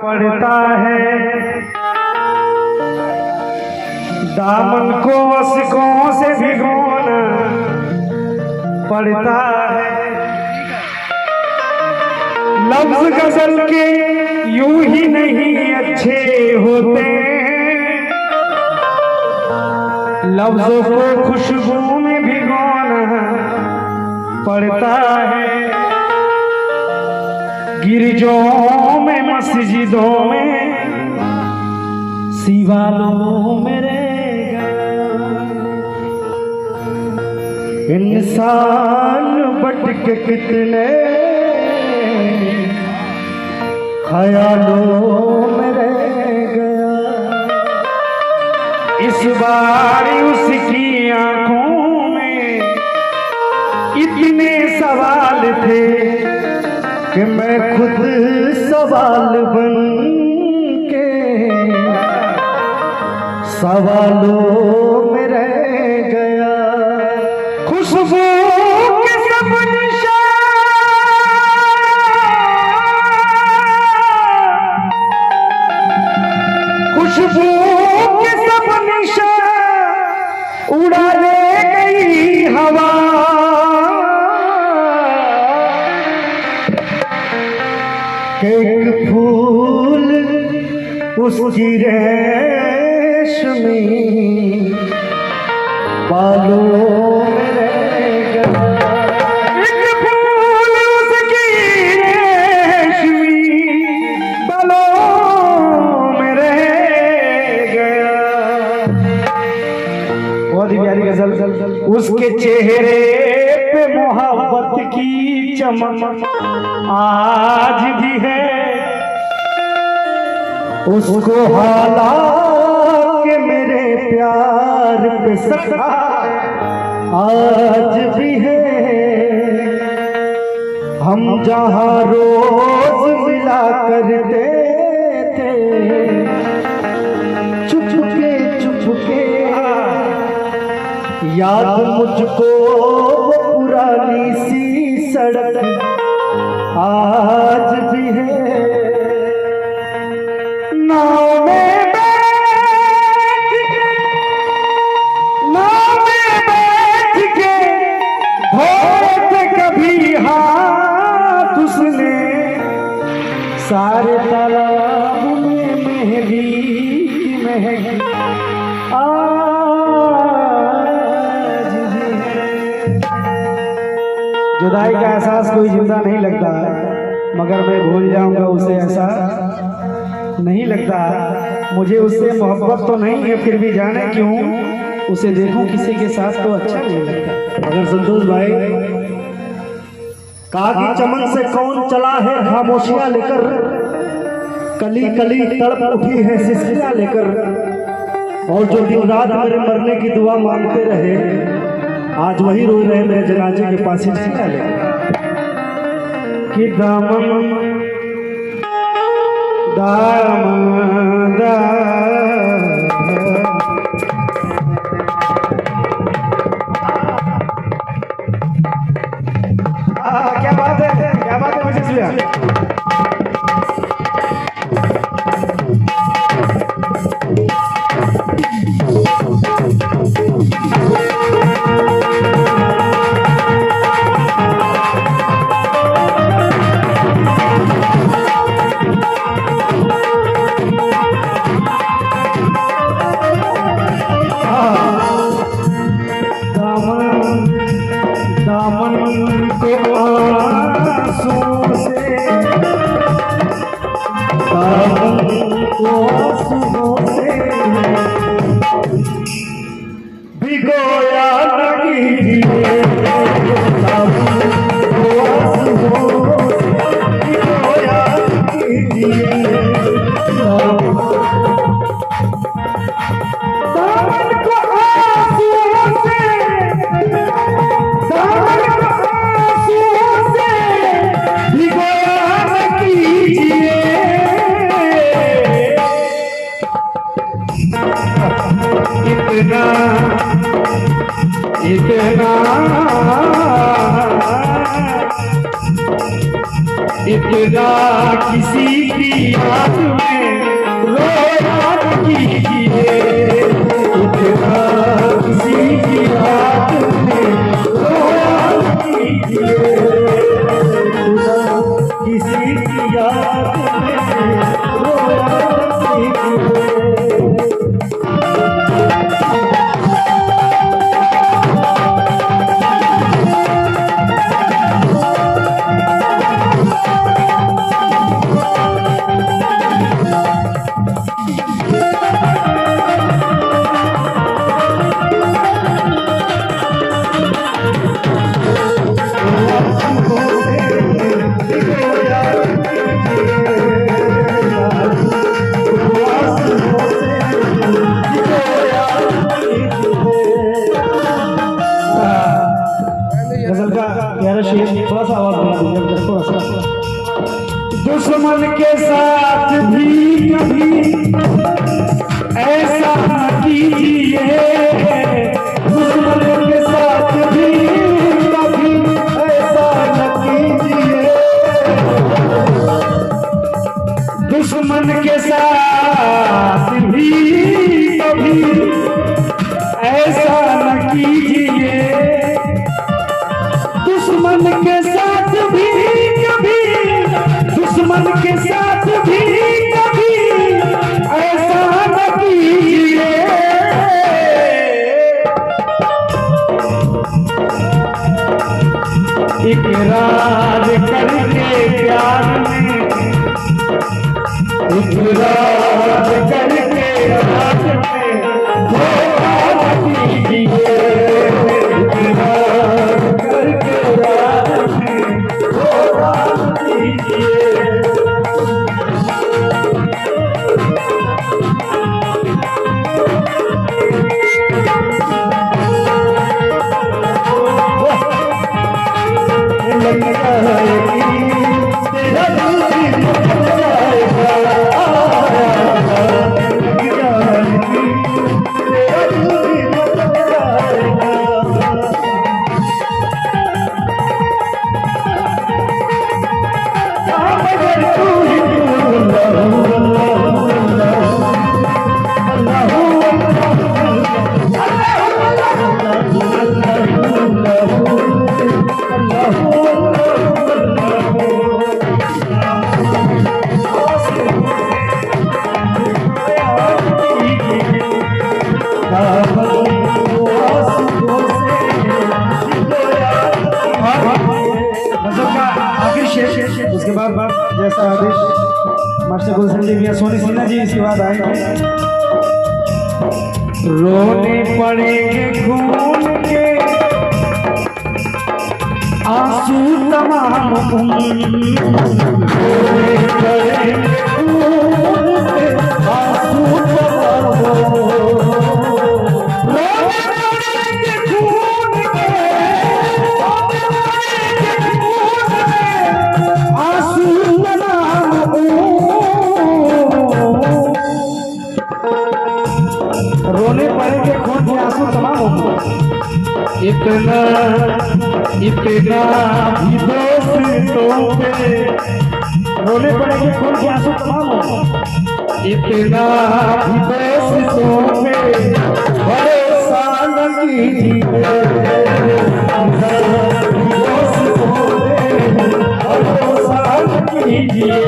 पड़ता है, दामन को अशकों से भिगोना पड़ता है। लफ्ज गजल के यूं ही नहीं अच्छे होते, लफ्जों को खुशबू में भिगोना पड़ता है। गिरजों में मस्जिदों में सिवालों में रहेगा इंसान भटक के कितने ख्यालों में रह गया। इस बार उसकी आंखों में इतने सवाल थे कि मैं खुद सवाल बन के सवालों में रह गया। खुशबू के सब निशान, खुशबू के सब निशान उड़ा ले गई हवा। एक फूल उसकी रेशमी बालों में रह गया। एक फूल उसकी रेशमी बालों में रह गया। बहुत ही प्यारी गजल। उसके चेहरे पे मोहब्बत की चमक आज भी है, उसको हालांकि मेरे प्यार पे सखा आज भी है। हम जहाँ रोज मिला करते थे चुपके याद मुझको पुरानी सी सड़क आज भी है। नाव में बैठ के धोए थे कभी हाथ उसने, सारे तालाब में महंगी महंगी आज भी है। जुदाई का एहसास कोई जिंदा नहीं लगता, मगर मैं भूल जाऊंगा उसे ऐसा नहीं लगता। मुझे उससे मोहब्बत तो नहीं है, फिर भी जाने क्यों उसे देखूं किसी के साथ तो अच्छा नहीं लगता। अगर संतोष भाई कागी चमन से कौन चला है खामोशियां लेकर, कली कली तड़प उठी है सिसकियां लेकर, और जो दिन रात मेरे मरने की दुआ मांगते रहे आज वही रो रहे मेरे जनाजे के पास सिसकियां लेकर। कि दामन दामन क्या बात है मुझे सुनिया। दामन को आंसू से, दामन को आंसू से भिगोया न कीजिए, दामन को आंसू से भिगोया न कीजिए। इतना इतना इतना किसी की याद में रोया कीजिए, इतना किसी की याद में रोया कीजिए, किसी की याद में रोया कीजिए। गजल का प्यारा शेर, थोड़ा सा आवाज बना दीजिए, थोड़ा सा। दुश्मन के साथ भी कभी ऐसा न कीजिए, दुश्मन के साथ भी कभी ऐसा न कीजिए, दुश्मन के साथ भी कभी ऐसा न कीजिए, दुश्मन के साथ भी कभी, दुश्मन के साथ भी कभी ऐसा न कीजिए। इकरार करके प्यार में, इकरार करके प्यार में धोखा न कीजिए, इकरार करके प्यार में धोखा न कीजिए। लगता है कि तेरा दिल भी बदल जाएगा, लगता है कि तेरा दिल भी बदल जाएगा। मगर तू ही तू, उसके बाद जैसा आदेश मास्टर गुलशन जी या सोनी सिन्हा जी इसके बाद आएंगे। रोने पड़ेंगे खून के आंसू तमाम, रोने पड़ेंगे खून के आंसू तमाम, रोने पड़ेंगे खून के आंसू तमाम, रोने पड़ेंगे खून के आंसू तमाम होंगे। इतना इतना भी दोस्तों पे रोने पड़ेंगे खून के आंसू तमाम होंगे, इतना भी दोस्तों पे भरोसा न कीजिए, भरोसा न कीजिए।